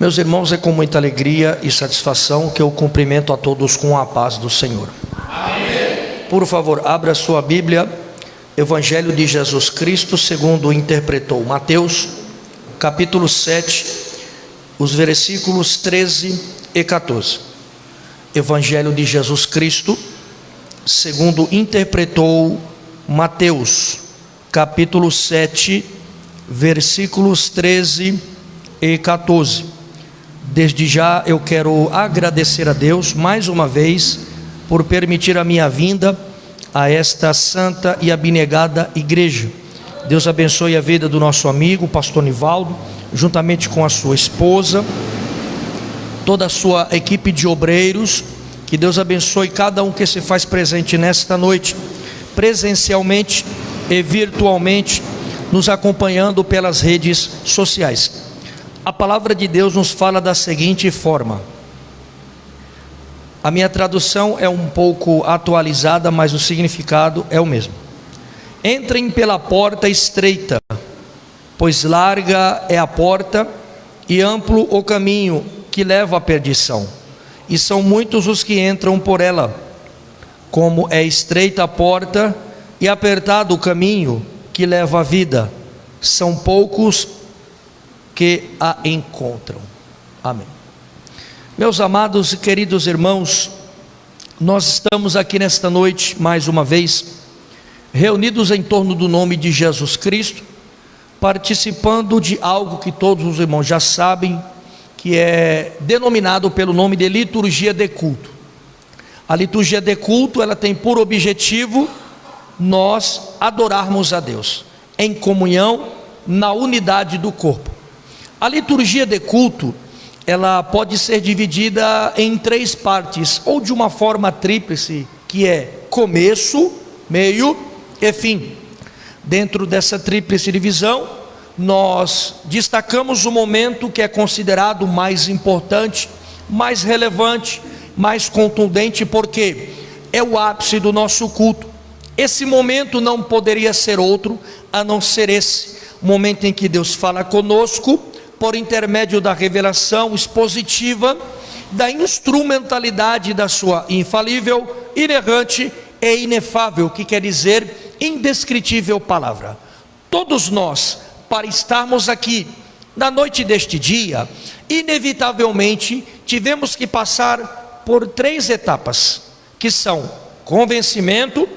Meus irmãos, é com muita alegria e satisfação que eu cumprimento a todos com a paz do Senhor. Amém. Por favor, abra sua Bíblia, Evangelho de Jesus Cristo, segundo interpretou Mateus, capítulo 7, os versículos 13 e 14. Evangelho de Jesus Cristo, segundo interpretou Mateus, capítulo 7, versículos 13 e 14. Desde já eu quero agradecer a Deus mais uma vez por permitir a minha vinda a esta santa e abnegada igreja. Deus abençoe a vida do nosso amigo pastor Nivaldo, juntamente com a sua esposa, toda a sua equipe de obreiros. Que Deus abençoe cada um que se faz presente nesta noite, presencialmente e virtualmente, nos acompanhando pelas redes sociais. A palavra de Deus nos fala da seguinte forma. A minha tradução é um pouco atualizada, mas o significado é o mesmo. Entrem pela porta estreita, pois larga é a porta e amplo o caminho que leva à perdição, e são muitos os que entram por ela. Como é estreita a porta e apertado o caminho que leva à vida, são poucos que a encontram. Amém. Meus amados e queridos irmãos, nós estamos aqui nesta noite, mais uma vez, reunidos em torno do nome de Jesus Cristo, participando de algo que todos os irmãos já sabem, que é denominado pelo nome de liturgia de culto. A liturgia de culto, ela tem por objetivo nós adorarmos a Deus em comunhão, na unidade do corpo. A liturgia de culto, ela pode ser dividida em três partes, ou de uma forma tríplice, que é começo, meio e fim. Dentro dessa tríplice divisão, nós destacamos o momento que é considerado mais importante, mais relevante, mais contundente, porque é o ápice do nosso culto. Esse momento não poderia ser outro a não ser esse momento em que Deus fala conosco por intermédio da revelação expositiva, da instrumentalidade da sua infalível, inerrante e inefável, que quer dizer indescritível palavra. Todos nós, para estarmos aqui na noite deste dia, inevitavelmente tivemos que passar por três etapas, que são convencimento,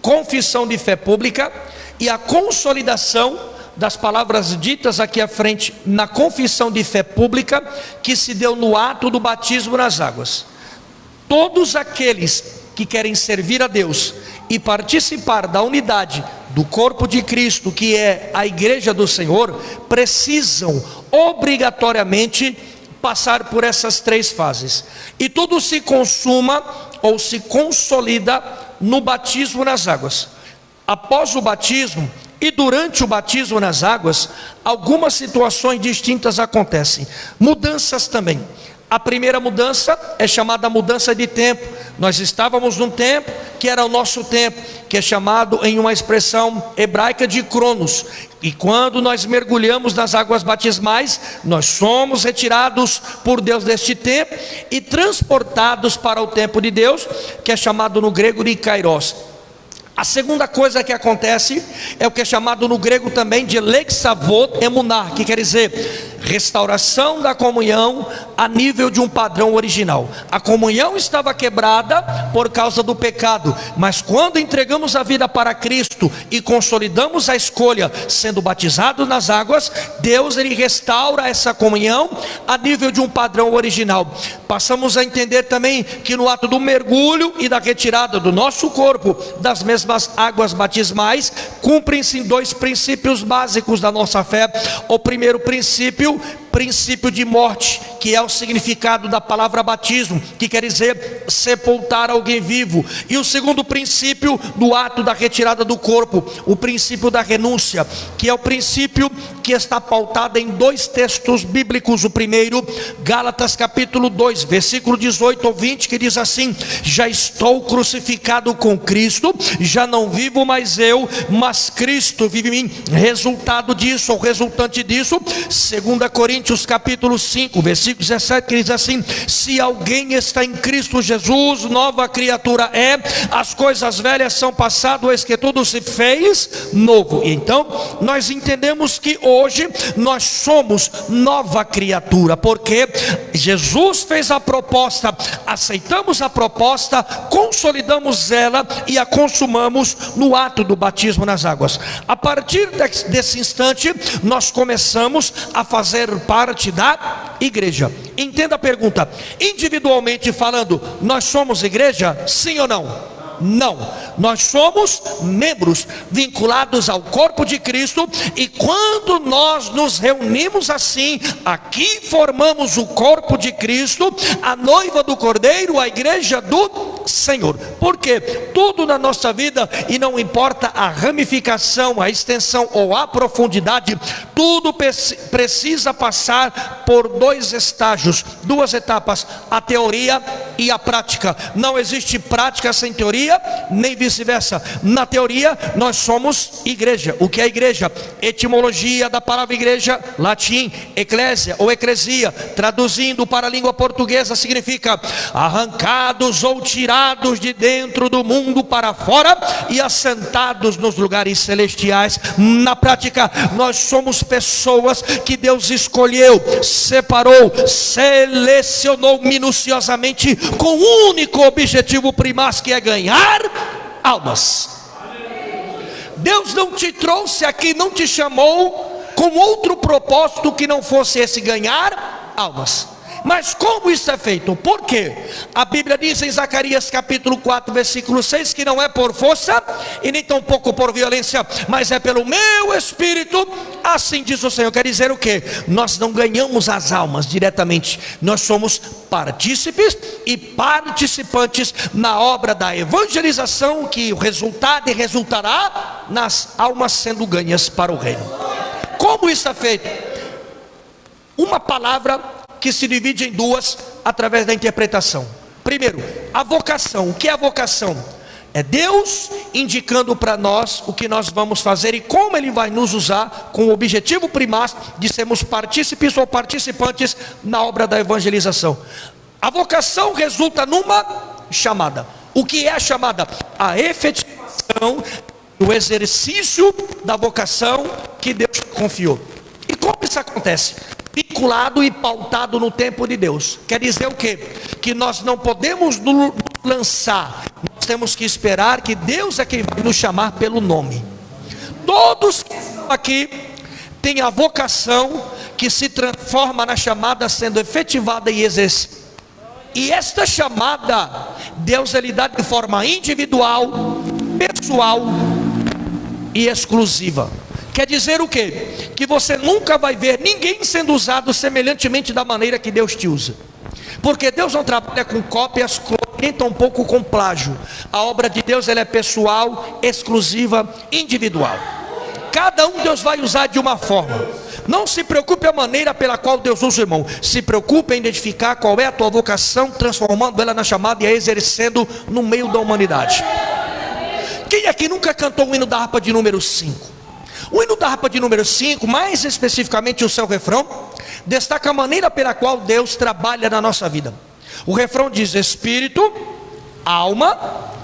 confissão de fé pública e a consolidação das palavras ditas aqui à frente na confissão de fé pública, que se deu no ato do batismo nas águas. Todos aqueles que querem servir a Deus e participar da unidade do corpo de Cristo, que é a igreja do Senhor, precisam obrigatoriamente passar por essas três fases, e tudo se consuma ou se consolida no batismo nas águas. Após o batismo e durante o batismo nas águas, algumas situações distintas acontecem, mudanças também. A primeira mudança é chamada mudança de tempo. Nós estávamos num tempo que era o nosso tempo, que é chamado em uma expressão hebraica de cronos, e quando nós mergulhamos nas águas batismais, nós somos retirados por Deus deste tempo e transportados para o tempo de Deus, que é chamado no grego de kairos. A segunda coisa que acontece é o que é chamado no grego também de lexavot emunar, que quer dizer restauração da comunhão a nível de um padrão original. A comunhão estava quebrada por causa do pecado, mas quando entregamos a vida para Cristo e consolidamos a escolha sendo batizados nas águas, Deus ele restaura essa comunhão a nível de um padrão original. Passamos a entender também que no ato do mergulho e da retirada do nosso corpo das mesmas águas batismais, cumprem-se dois princípios básicos da nossa fé. O primeiro princípio de morte, que é o significado da palavra batismo, que quer dizer sepultar alguém vivo. E o segundo princípio do ato da retirada do corpo, o princípio da renúncia, que é o princípio que está pautado em dois textos bíblicos. O primeiro, Gálatas capítulo 2, versículo 18 ou 20, que diz assim: já estou crucificado com Cristo, já não vivo mais eu, mas Cristo vive em mim. Resultado disso, ou resultante disso, 2 Coríntios Coríntios capítulo 5, versículo 17, que diz assim: se alguém está em Cristo Jesus, nova criatura é, as coisas velhas são passadas, eis que tudo se fez novo. Então nós entendemos que hoje nós somos nova criatura, porque Jesus fez a proposta, aceitamos a proposta, consolidamos ela e a consumamos no ato do batismo nas águas. A partir desse instante nós começamos a fazer parte da igreja. Entenda a pergunta: individualmente falando, nós somos igreja? Sim ou não? Não, nós somos membros vinculados ao corpo de Cristo, e quando nós nos reunimos assim, aqui formamos o corpo de Cristo, a noiva do Cordeiro, a igreja do Senhor. Porque tudo na nossa vida, e não importa a ramificação, a extensão ou a profundidade, tudo precisa passar por dois estágios, duas etapas: a teoria e a prática. Não existe prática sem teoria, nem vice-versa. Na teoria nós somos igreja. O que é igreja? Etimologia da palavra igreja, latim, eclésia ou eclesia, traduzindo para a língua portuguesa, significa arrancados ou tirados de dentro do mundo para fora e assentados nos lugares celestiais. Na prática, nós somos pessoas que Deus escolheu, separou, selecionou minuciosamente, com um único objetivo primaz, que é ganhar almas. Deus não te trouxe aqui, não te chamou com outro propósito que não fosse esse: ganhar almas. Mas como isso é feito? Por quê? A Bíblia diz em Zacarias capítulo 4, versículo 6, que não é por força e nem tampouco por violência, mas é pelo meu Espírito, assim diz o Senhor. Quer dizer o quê? Nós não ganhamos as almas diretamente, nós somos partícipes e participantes na obra da evangelização, que o resultado e resultará nas almas sendo ganhas para o reino. Como isso é feito? Uma palavra que se divide em duas através da interpretação. Primeiro, a vocação. O que é a vocação? É Deus indicando para nós o que nós vamos fazer e como Ele vai nos usar, com o objetivo primaz de sermos partícipes ou participantes na obra da evangelização. A vocação resulta numa chamada. O que é a chamada? A efetivação do exercício da vocação que Deus confiou. E como isso acontece? Vinculado e pautado no tempo de Deus. Quer dizer o quê? Que nós não podemos nos lançar, nós temos que esperar que Deus é quem vai nos chamar pelo nome. Todos que estão aqui têm a vocação que se transforma na chamada sendo efetivada e exercida. E esta chamada, Deus Ele dá de forma individual, pessoal e exclusiva. Quer dizer o quê? Que você nunca vai ver ninguém sendo usado semelhantemente da maneira que Deus te usa. Porque Deus não trabalha com cópias, nem tampouco com plágio. A obra de Deus ela é pessoal, exclusiva, individual. Cada um Deus vai usar de uma forma. Não se preocupe a maneira pela qual Deus usa o irmão. Se preocupe em identificar qual é a tua vocação, transformando ela na chamada e a exercendo no meio da humanidade. Quem aqui nunca cantou o hino da harpa de número 5? O hino da harpa de número 5, mais especificamente o seu refrão, destaca a maneira pela qual Deus trabalha na nossa vida. O refrão diz: espírito, alma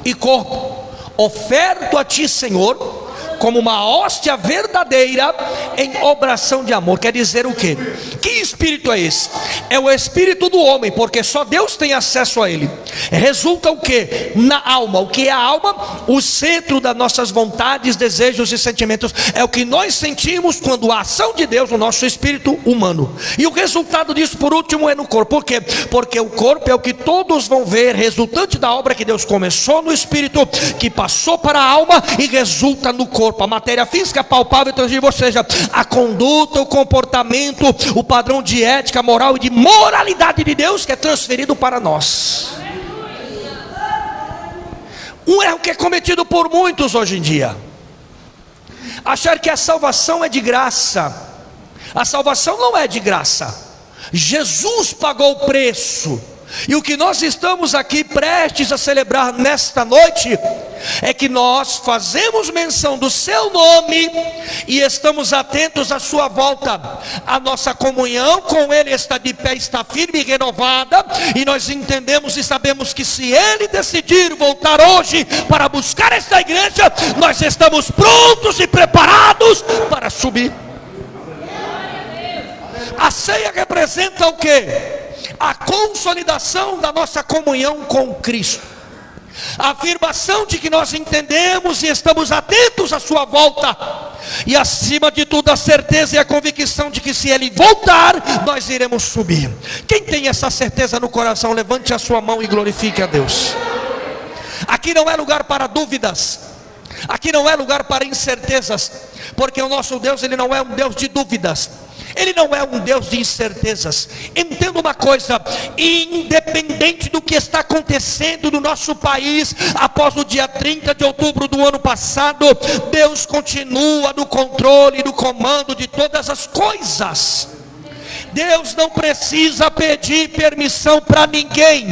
e corpo oferto a ti, Senhor, como uma hóstia verdadeira em obração de amor. Quer dizer o quê? Que espírito é esse? É o espírito do homem, porque só Deus tem acesso a ele. Resulta o quê? Na alma. O que é a alma? O centro das nossas vontades, desejos e sentimentos. É o que nós sentimos quando a ação de Deus no nosso espírito humano. E o resultado disso, por último, é no corpo. Por quê? Porque o corpo é o que todos vão ver, resultante da obra que Deus começou no espírito, que passou para a alma e resulta no corpo. A matéria física palpável e tangível, ou seja, a conduta, o comportamento, o padrão de ética, moral e de moralidade de Deus que é transferido para nós. Um erro que é cometido por muitos hoje em dia: achar que a salvação é de graça. A salvação não é de graça. Jesus pagou o preço. E o que nós estamos aqui prestes a celebrar nesta noite é que nós fazemos menção do seu nome e estamos atentos à sua volta. A nossa comunhão com ele está de pé, está firme e renovada, e nós entendemos e sabemos que se ele decidir voltar hoje para buscar esta igreja, nós estamos prontos e preparados para subir. A ceia representa o quê? A consolidação da nossa comunhão com Cristo, a afirmação de que nós entendemos e estamos atentos à sua volta, e acima de tudo a certeza e a convicção de que se ele voltar, nós iremos subir. Quem tem essa certeza no coração, levante a sua mão e glorifique a Deus. Aqui não é lugar para dúvidas, aqui não é lugar para incertezas, porque o nosso Deus, ele não é um Deus de dúvidas, ele não é um Deus de incertezas. Entenda uma coisa: independente do que está acontecendo no nosso país após o dia 30 de outubro do ano passado, Deus continua no controle e no comando de todas as coisas. Deus não precisa pedir permissão para ninguém,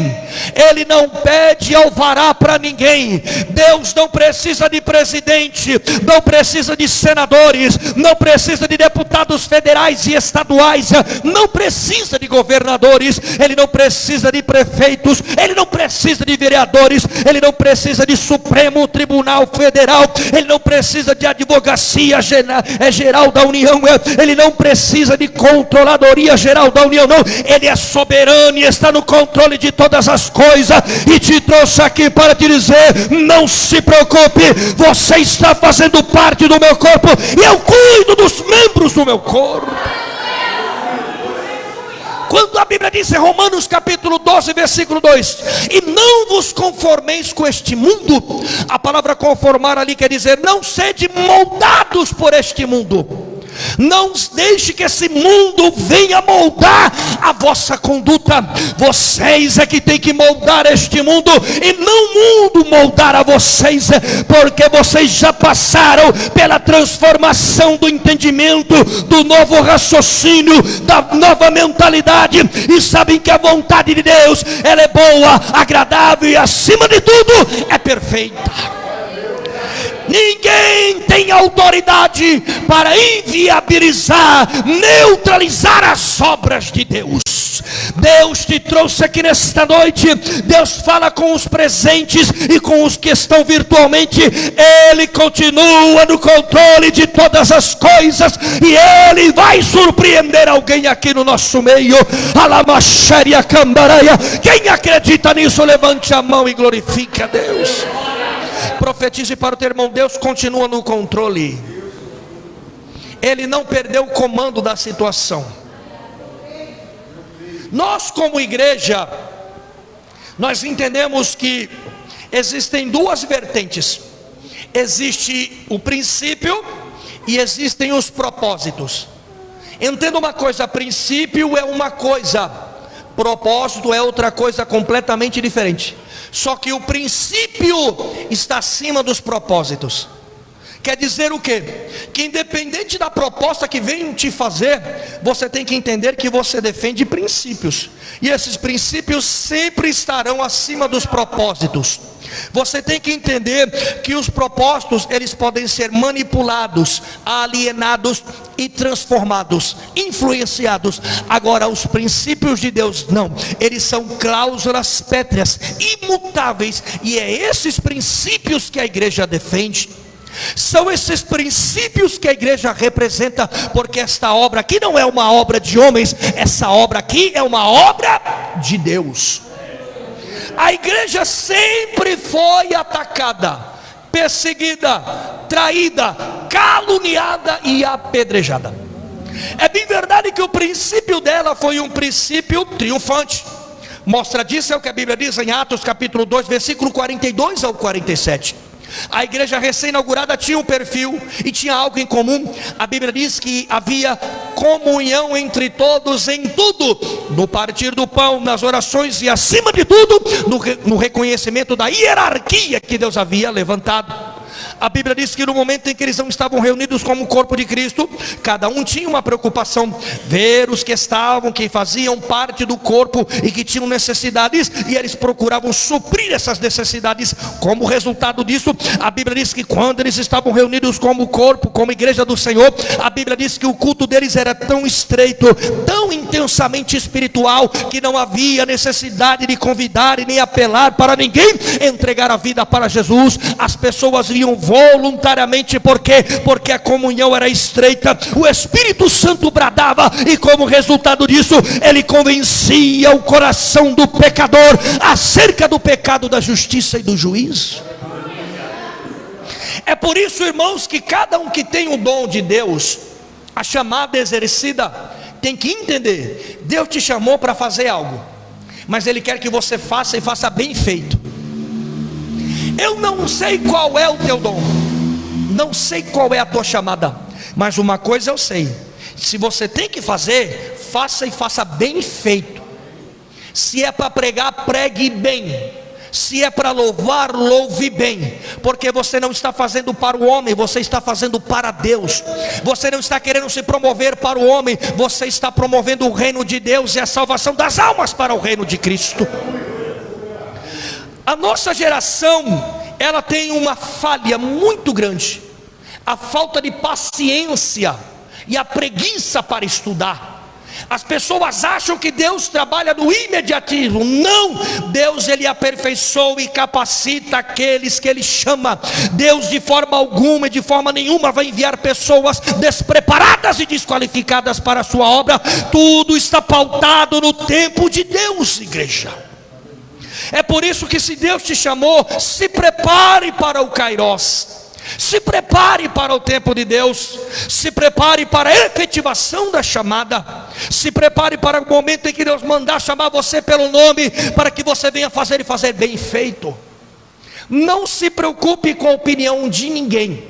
ele não pede alvará para ninguém. Deus não precisa de presidente, não precisa de senadores, não precisa de deputados federais e estaduais, não precisa de governadores, ele não precisa de prefeitos, ele não precisa de vereadores, ele não precisa de Supremo Tribunal Federal, ele não precisa de Advocacia Geral da União, ele não precisa de Controladoria Geral da União, não. Ele é soberano e está no controle de todas as coisas, e te trouxe aqui para te dizer: não se preocupe, você está fazendo parte do meu corpo, e eu cuido dos membros do meu corpo. Quando a Bíblia diz em Romanos capítulo 12 versículo 2: e não vos conformeis com este mundo, a palavra conformar ali quer dizer não sede moldados por este mundo. Não deixe que esse mundo venha moldar a vossa conduta. Vocês é que tem que moldar este mundo, e não o mundo moldar a vocês, porque vocês já passaram pela transformação do entendimento, do novo raciocínio, da nova mentalidade, e sabem que a vontade de Deus, ela é boa, agradável e acima de tudo é perfeita. Ninguém tem autoridade para inviabilizar, neutralizar as obras de Deus. Deus te trouxe aqui nesta noite. Deus fala com os presentes e com os que estão virtualmente. Ele continua no controle de todas as coisas, e Ele vai surpreender alguém aqui no nosso meio. Alamaxéria Cambaraia. Quem acredita nisso, levante a mão e glorifique a Deus. Profetize para o teu irmão: Deus continua no controle, Ele não perdeu o comando da situação. Nós como igreja, nós entendemos que existem duas vertentes: existe o princípio e existem os propósitos. Entenda uma coisa: princípio é uma coisa, propósito é outra coisa completamente diferente. Só que o princípio está acima dos propósitos. Quer dizer o quê? Que independente da proposta que venham te fazer, você tem que entender que você defende princípios, e esses princípios sempre estarão acima dos propósitos. Você tem que entender que os propósitos, eles podem ser manipulados, alienados e transformados, influenciados. Agora os princípios de Deus não, eles são cláusulas pétreas, imutáveis, e é esses princípios que a igreja defende. São esses princípios que a igreja representa, porque esta obra aqui não é uma obra de homens, essa obra aqui é uma obra de Deus. A igreja sempre foi atacada, perseguida, traída, caluniada e apedrejada. É bem verdade que o princípio dela foi um princípio triunfante. Mostra disso é o que a Bíblia diz em Atos capítulo 2 versículo 42 ao 47. A igreja recém-inaugurada tinha um perfil e tinha algo em comum. A Bíblia diz que havia comunhão entre todos em tudo, no partir do pão, nas orações e acima de tudo no reconhecimento da hierarquia que Deus havia levantado. A Bíblia diz que no momento em que eles não estavam reunidos como o corpo de Cristo, cada um tinha uma preocupação: ver os que estavam, que faziam parte do corpo e que tinham necessidades, e eles procuravam suprir essas necessidades. Como resultado disso, a Bíblia diz que quando eles estavam reunidos como corpo, como igreja do Senhor, a Bíblia diz que o culto deles era tão estreito, tão intensamente espiritual, que não havia necessidade de convidar e nem apelar para ninguém entregar a vida para Jesus. As pessoas vinham voluntariamente. Por quê? Porque a comunhão era estreita, o Espírito Santo bradava, e como resultado disso, ele convencia o coração do pecador acerca do pecado, da justiça e do juízo. É por isso, irmãos, que cada um que tem o dom de Deus, a chamada exercida, tem que entender: Deus te chamou para fazer algo, mas Ele quer que você faça, e faça bem feito. Eu não sei qual é o teu dom, não sei qual é a tua chamada, mas uma coisa eu sei: se você tem que fazer, faça, e faça bem feito. Se é para pregar, pregue bem. Se é para louvar, louve bem, porque você não está fazendo para o homem, você está fazendo para Deus. Você não está querendo se promover para o homem, você está promovendo o reino de Deus e a salvação das almas para o reino de Cristo. A nossa geração, ela tem uma falha muito grande: a falta de paciência e a preguiça para estudar. As pessoas acham que Deus trabalha no imediatismo. Não, Deus ele aperfeiçoa e capacita aqueles que Ele chama. Deus de forma alguma e de forma nenhuma vai enviar pessoas despreparadas e desqualificadas para a sua obra. Tudo está pautado no tempo de Deus, igreja. É por isso que, se Deus te chamou, se prepare para o Kairos. Se prepare para o tempo de Deus. Se prepare para a efetivação da chamada. Se prepare para o momento em que Deus mandar chamar você pelo nome, para que você venha fazer, e fazer bem feito. Não se preocupe com a opinião de ninguém,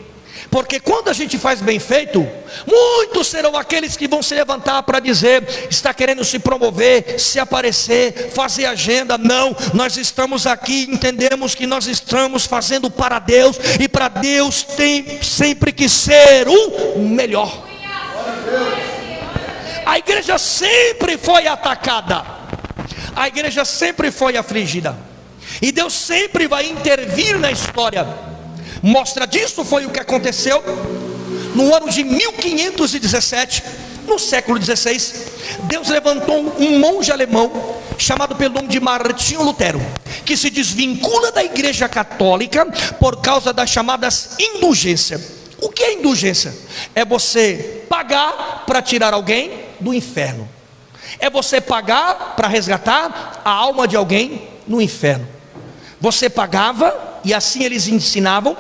porque quando a gente faz bem feito, muitos serão aqueles que vão se levantar para dizer: está querendo se promover, se aparecer, fazer agenda. Não, nós estamos aqui, entendemos que nós estamos fazendo para Deus, e para Deus tem sempre que ser o melhor. A igreja sempre foi atacada, a igreja sempre foi afligida, e Deus sempre vai intervir na história. Mostra disso foi o que aconteceu no ano de 1517, no século XVI. Deus levantou um monge alemão chamado pelo nome de Martinho Lutero, que se desvincula da igreja católica por causa das chamadas indulgências. O que é indulgência? É você pagar para tirar alguém do inferno. É você pagar para resgatar a alma de alguém no inferno. Você pagava, e assim eles ensinavam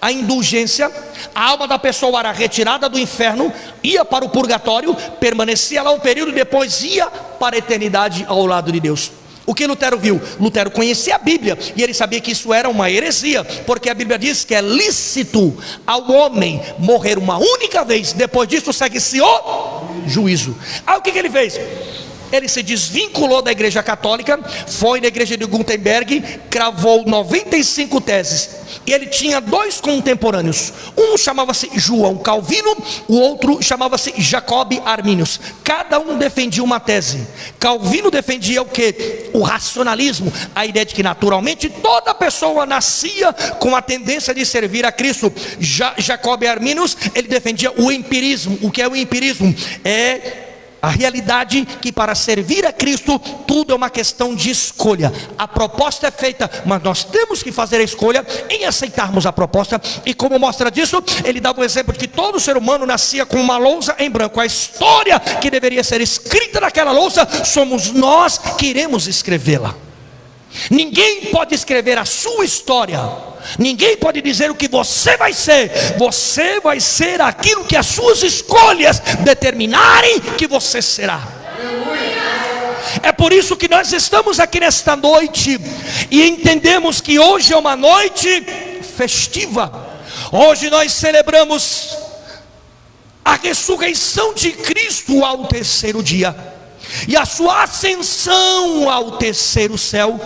a indulgência. A alma da pessoa era retirada do inferno, ia para o purgatório, permanecia lá um período e depois ia para a eternidade ao lado de Deus. O que Lutero viu? Lutero conhecia a Bíblia, e ele sabia que isso era uma heresia, porque a Bíblia diz que é lícito ao homem morrer uma única vez, depois disso segue-se o juízo. Aí o que ele fez? Ele se desvinculou da igreja católica, foi na igreja de Gutenberg, cravou 95 teses, e ele tinha dois contemporâneos. Um chamava-se João Calvino, o outro chamava-se Jacob Arminius. Cada um defendia uma tese. Calvino defendia o que? O racionalismo, a ideia de que naturalmente toda pessoa nascia com a tendência de servir a Cristo. Jacob Arminius, ele defendia o empirismo. O que é o empirismo? É a realidade que para servir a Cristo tudo é uma questão de escolha. A proposta é feita, mas nós temos que fazer a escolha em aceitarmos a proposta. E como mostra disso, ele dava o exemplo de que todo ser humano nascia com uma lousa em branco. A história que deveria ser escrita naquela lousa, somos nós que iremos escrevê-la. Ninguém pode escrever a sua história. Ninguém pode dizer o que você vai ser. Você vai ser aquilo que as suas escolhas determinarem que você será. É por isso que nós estamos aqui nesta noite e entendemos que hoje é uma noite festiva. Hoje nós celebramos a ressurreição de Cristo ao terceiro dia, e a sua ascensão ao terceiro céu,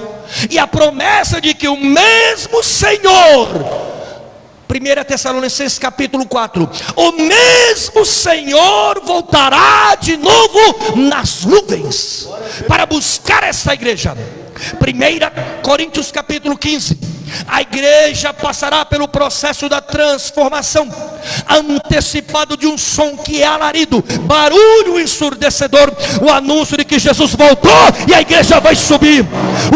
e a promessa de que o mesmo Senhor 1 Tessalonicenses capítulo 4: o mesmo Senhor voltará de novo nas nuvens para buscar essa igreja. 1 Coríntios capítulo 15: a igreja passará pelo processo da transformação, antecipado de um som que é alarido, barulho ensurdecedor, o anúncio de que Jesus voltou e a igreja vai subir.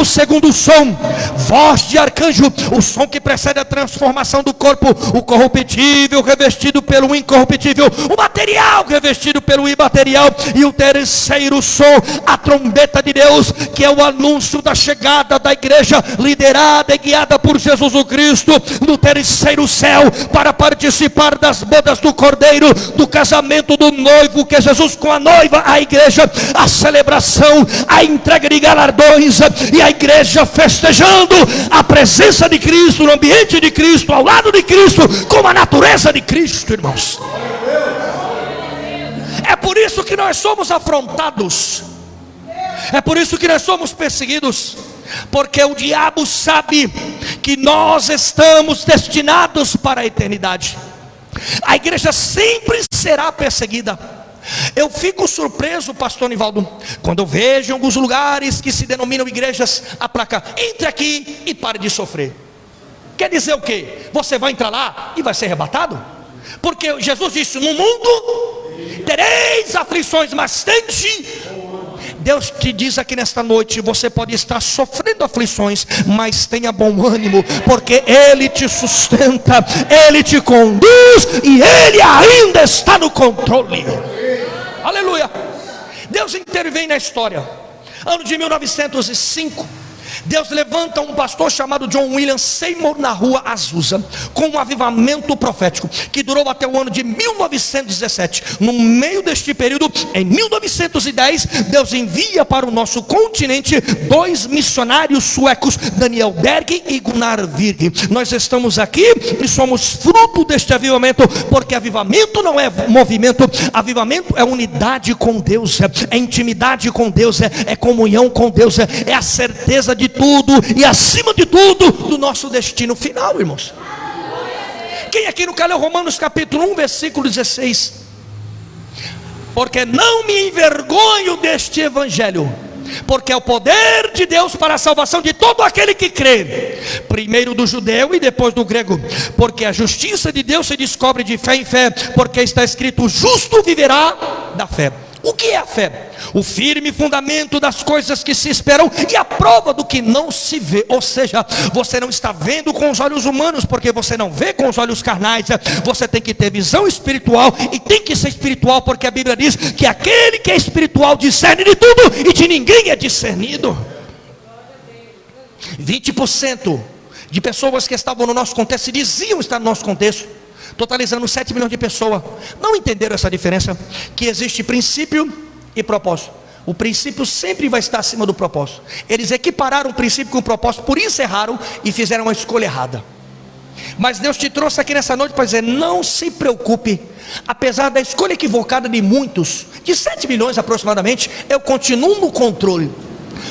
O segundo som, voz de arcanjo, o som que precede a transformação do corpo, o corruptível revestido pelo incorruptível, o material revestido pelo imaterial. E o terceiro som, a trombeta de Deus, que é o anúncio da chegada da igreja, liderada e guiada por Jesus o Cristo, no terceiro céu, para participar das bodas do Cordeiro, do casamento do noivo, que é Jesus com a noiva, a igreja, a celebração, a entrega de galardões, e a igreja festejando a presença de Cristo, no ambiente de Cristo, ao lado de Cristo, com a natureza de Cristo, irmãos. É por isso que nós somos afrontados, é por isso que nós somos perseguidos, porque o diabo sabe que nós estamos destinados para a eternidade. A igreja sempre será perseguida. Eu fico surpreso, pastor Nivaldo, quando eu vejo em alguns lugares que se denominam igrejas a placar: entre aqui e pare de sofrer. Quer dizer o quê? Você vai entrar lá e vai ser arrebatado? Porque Jesus disse: no mundo tereis aflições, mas tende. Deus te diz aqui nesta noite: você pode estar sofrendo aflições, mas tenha bom ânimo, porque Ele te sustenta, Ele te conduz e Ele ainda está no controle. Aleluia. Deus intervém na história. Ano de 1905, Deus levanta um pastor chamado John William Seymour na rua Azusa, com um avivamento profético que durou até o ano de 1917. No meio deste período, em 1910, Deus envia para o nosso continente 2 missionários suecos, Daniel Berg e Gunnar Virg. Nós estamos aqui e somos fruto deste avivamento, porque avivamento não é movimento, avivamento é unidade com Deus, é intimidade com Deus, é comunhão com Deus, é a certeza de tudo e acima de tudo do nosso destino final, irmãos. Quem aqui nunca leu Romanos capítulo 1 versículo 16? Porque não me envergonho deste evangelho, porque é o poder de Deus para a salvação de todo aquele que crê, primeiro do judeu e depois do grego, porque a justiça de Deus se descobre de fé em fé, porque está escrito: o justo viverá da fé. O que é a fé? O firme fundamento das coisas que se esperam e a prova do que não se vê. Ou seja, você não está vendo com os olhos humanos, porque você não vê com os olhos carnais. Você tem que ter visão espiritual, e tem que ser espiritual, porque a Bíblia diz que aquele que é espiritual discerne de tudo e de ninguém é discernido. 20% de pessoas que estavam no nosso contexto, se diziam estar no nosso contexto, totalizando 7 milhões de pessoas, não entenderam essa diferença, que existe princípio e propósito. O princípio sempre vai estar acima do propósito. Eles equipararam o princípio com o propósito, por isso erraram e fizeram uma escolha errada. Mas Deus te trouxe aqui nessa noite para dizer: não se preocupe, apesar da escolha equivocada de muitos, de 7 milhões aproximadamente, eu continuo no controle.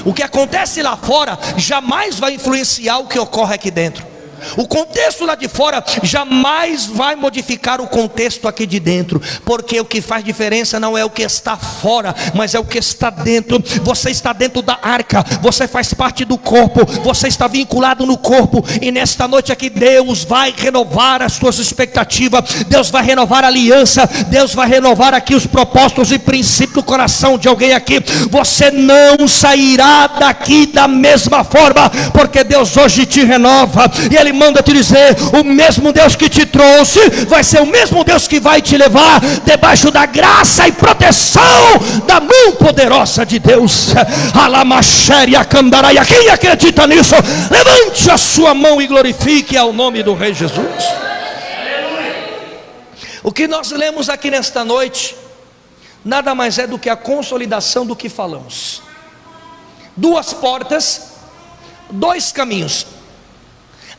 O que acontece lá fora jamais vai influenciar o que ocorre aqui dentro. O contexto lá de fora jamais vai modificar o contexto aqui de dentro, porque o que faz diferença não é o que está fora, mas é o que está dentro. Você está dentro da arca, você faz parte do corpo, você está vinculado no corpo. E nesta noite aqui Deus vai renovar as suas expectativas, Deus vai renovar a aliança, Deus vai renovar aqui os propósitos e princípios do coração de alguém aqui. Você não sairá daqui da mesma forma, porque Deus hoje te renova, e Ele manda te dizer: o mesmo Deus que te trouxe vai ser o mesmo Deus que vai te levar debaixo da graça e proteção da mão poderosa de Deus. Alamaxéria Candaraia. Quem acredita nisso, levante a sua mão e glorifique ao nome do Rei Jesus. O que nós lemos aqui nesta noite nada mais é do que a consolidação do que falamos. 2 portas, 2 caminhos: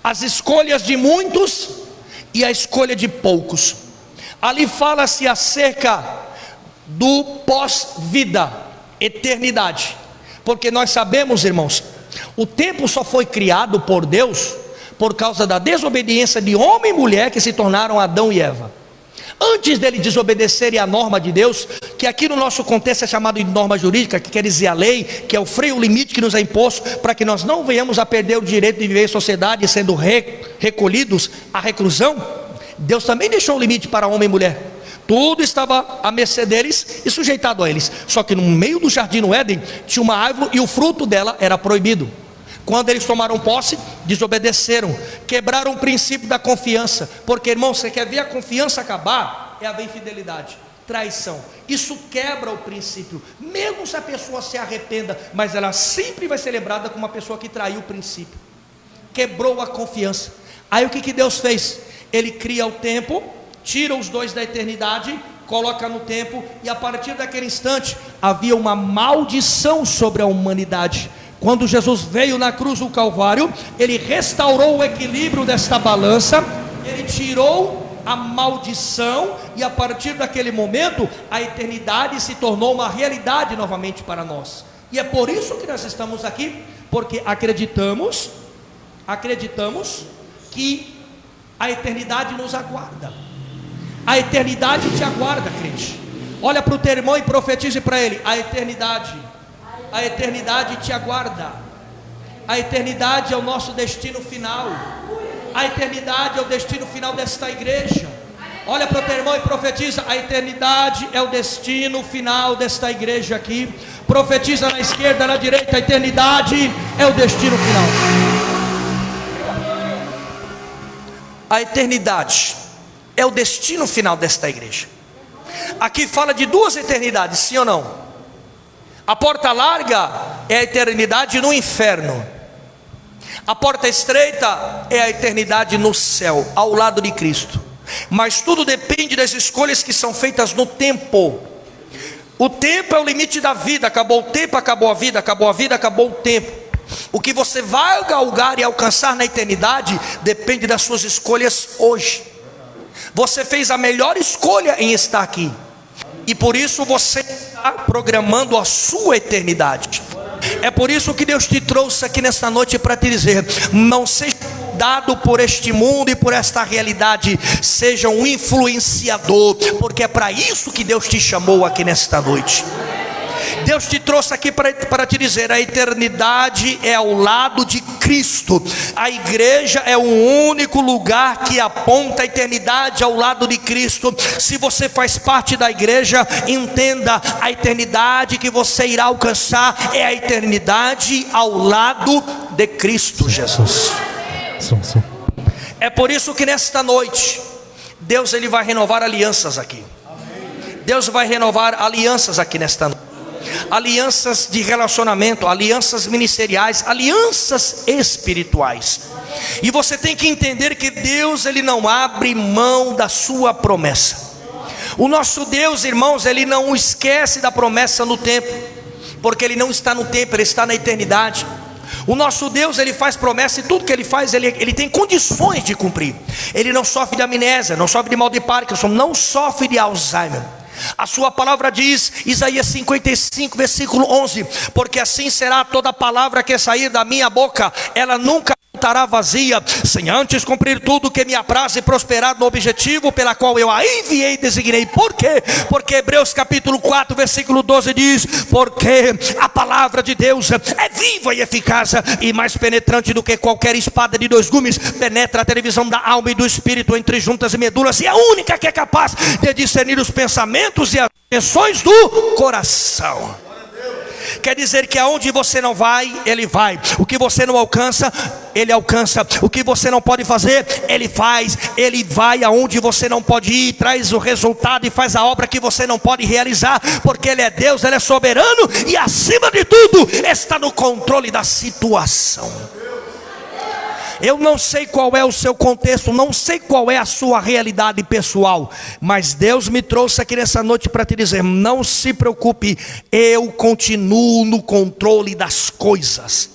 as escolhas de muitos e a escolha de poucos. Ali fala-se acerca do pós-vida, eternidade. Porque nós sabemos, irmãos, o tempo só foi criado por Deus por causa da desobediência de homem e mulher que se tornaram Adão e Eva. Antes dele desobedecerem à norma de Deus, que aqui no nosso contexto é chamado de norma jurídica, que quer dizer a lei, que é o freio, o limite que nos é imposto, para que nós não venhamos a perder o direito de viver em sociedade, sendo recolhidos à reclusão. Deus também deixou um limite para homem e mulher. Tudo estava à mercê deles e sujeitado a eles. Só que no meio do jardim no Éden tinha uma árvore e o fruto dela era proibido. Quando eles tomaram posse, desobedeceram, quebraram o princípio da confiança. Porque, irmão, você quer ver a confiança acabar? É a infidelidade, traição. Isso quebra o princípio. Mesmo se a pessoa se arrependa, mas ela sempre vai ser lembrada como uma pessoa que traiu o princípio. Quebrou a confiança. Aí o que Deus fez? Ele cria o tempo, tira os dois da eternidade, coloca no tempo, e a partir daquele instante havia uma maldição sobre a humanidade. Quando Jesus veio na cruz do Calvário, ele restaurou o equilíbrio desta balança, ele tirou a maldição, e a partir daquele momento a eternidade se tornou uma realidade novamente para nós. E é por isso que nós estamos aqui, porque acreditamos que a eternidade nos aguarda. A eternidade te aguarda, crente. Olha para o teu irmão e profetize para ele: a eternidade te aguarda. A eternidade é o nosso destino final. A eternidade é o destino final desta igreja. Olha para o teu irmão e profetiza: a eternidade é o destino final desta igreja aqui. Profetiza na esquerda, na direita: a eternidade é o destino final. A eternidade é o destino final desta igreja. Aqui fala de duas eternidades, sim ou não? A porta larga é a eternidade no inferno. A porta estreita é a eternidade no céu, ao lado de Cristo. Mas tudo depende das escolhas que são feitas no tempo. O tempo é o limite da vida. Acabou o tempo, acabou a vida. Acabou a vida, acabou o tempo. O que você vai galgar e alcançar na eternidade depende das suas escolhas hoje. Você fez a melhor escolha em estar aqui, e por isso você está programando a sua eternidade. É por isso que Deus te trouxe aqui nesta noite para te dizer: não seja dado por este mundo e por esta realidade, seja um influenciador, porque é para isso que Deus te chamou aqui nesta noite. Deus te trouxe aqui para te dizer: a eternidade é ao lado de Cristo. A igreja é o único lugar que aponta a eternidade ao lado de Cristo. Se você faz parte da igreja, entenda: a eternidade que você irá alcançar é a eternidade ao lado de Cristo Jesus. É por isso que nesta noite Deus ele vai renovar alianças aqui. Deus vai renovar alianças aqui nesta noite. Alianças de relacionamento, alianças ministeriais, alianças espirituais. E você tem que entender que Deus ele não abre mão da sua promessa. O nosso Deus, irmãos, ele não esquece da promessa no tempo, porque ele não está no tempo, ele está na eternidade. O nosso Deus ele faz promessa, e tudo que ele faz ele tem condições de cumprir. Ele não sofre de amnésia, não sofre de mal de Parkinson, não sofre de Alzheimer. A sua palavra diz, Isaías 55 versículo 11: porque assim será toda palavra que sair da minha boca, ela nunca voltará vazia, sem antes cumprir tudo que me apraz e prosperar no objetivo pela qual eu a enviei e designei. Por quê? Porque Hebreus capítulo 4 versículo 12 diz: porque a palavra de Deus é viva e eficaz, e mais penetrante do que qualquer espada de dois gumes, penetra a televisão da alma e do espírito, entre juntas e medulas, e é a única que é capaz de discernir os pensamentos e as intenções do coração. Quer dizer que aonde você não vai, ele vai. O que você não alcança, ele alcança. O que você não pode fazer, ele faz. Ele vai aonde você não pode ir, traz o resultado e faz a obra que você não pode realizar, porque ele é Deus, ele é soberano, e acima de tudo está no controle da situação. Eu não sei qual é o seu contexto, não sei qual é a sua realidade pessoal, mas Deus me trouxe aqui nessa noite para te dizer: não se preocupe, eu continuo no controle das coisas.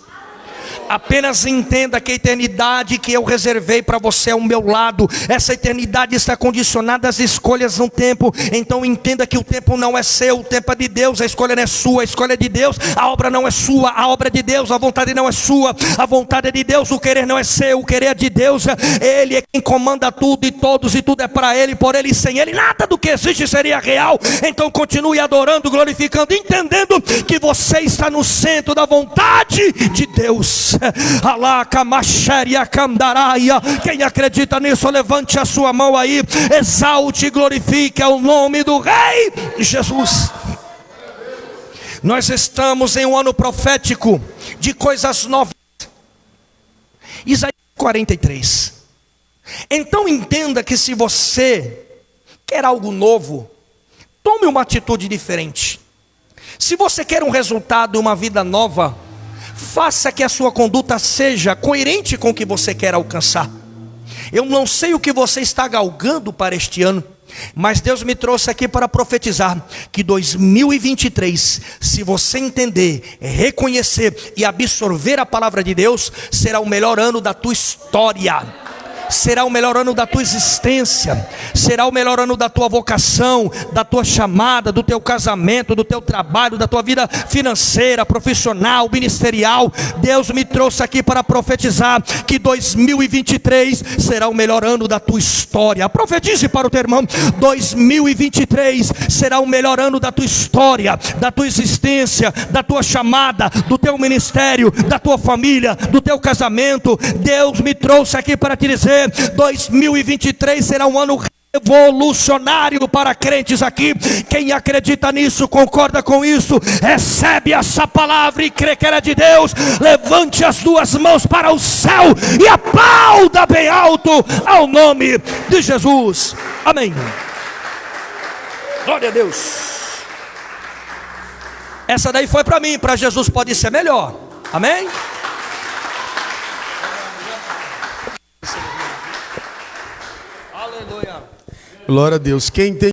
Apenas entenda que a eternidade que eu reservei para você é o meu lado. Essa eternidade está condicionada às escolhas no tempo. Então entenda que o tempo não é seu, o tempo é de Deus. A escolha não é sua, a escolha é de Deus. A obra não é sua, a obra é de Deus. A vontade não é sua, a vontade é de Deus. O querer não é seu, o querer é de Deus. Ele é quem comanda tudo e todos, e tudo é para Ele, por Ele e sem Ele nada do que existe seria real. Então continue adorando, glorificando, entendendo que você está no centro da vontade de Deus. Quem acredita nisso, levante a sua mão aí, exalte e glorifique o nome do Rei Jesus. Nós estamos em um ano profético de coisas novas. Isaías 43. Então entenda que se você quer algo novo, tome uma atitude diferente. Se você quer um resultado, uma vida nova, faça que a sua conduta seja coerente com o que você quer alcançar. Eu não sei o que você está galgando para este ano, mas Deus me trouxe aqui para profetizar que 2023, se você entender, reconhecer e absorver a palavra de Deus, será o melhor ano da tua história. Será o melhor ano da tua existência, será o melhor ano da tua vocação, da tua chamada, do teu casamento, do teu trabalho, da tua vida financeira, profissional, ministerial. Deus me trouxe aqui para profetizar que 2023 será o melhor ano da tua história. Profetize para o teu irmão: 2023 será o melhor ano da tua história, da tua existência, da tua chamada, do teu ministério, da tua família, do teu casamento. Deus me trouxe aqui para te dizer: 2023 será um ano revolucionário para crentes aqui. Quem acredita nisso, concorda com isso, recebe essa palavra e crê que ela é de Deus. Levante as duas mãos para o céu e aplauda bem alto ao nome de Jesus. Amém. Glória a Deus. Essa daí foi para mim, para Jesus pode ser melhor. Amém. Glória a Deus. Quem tem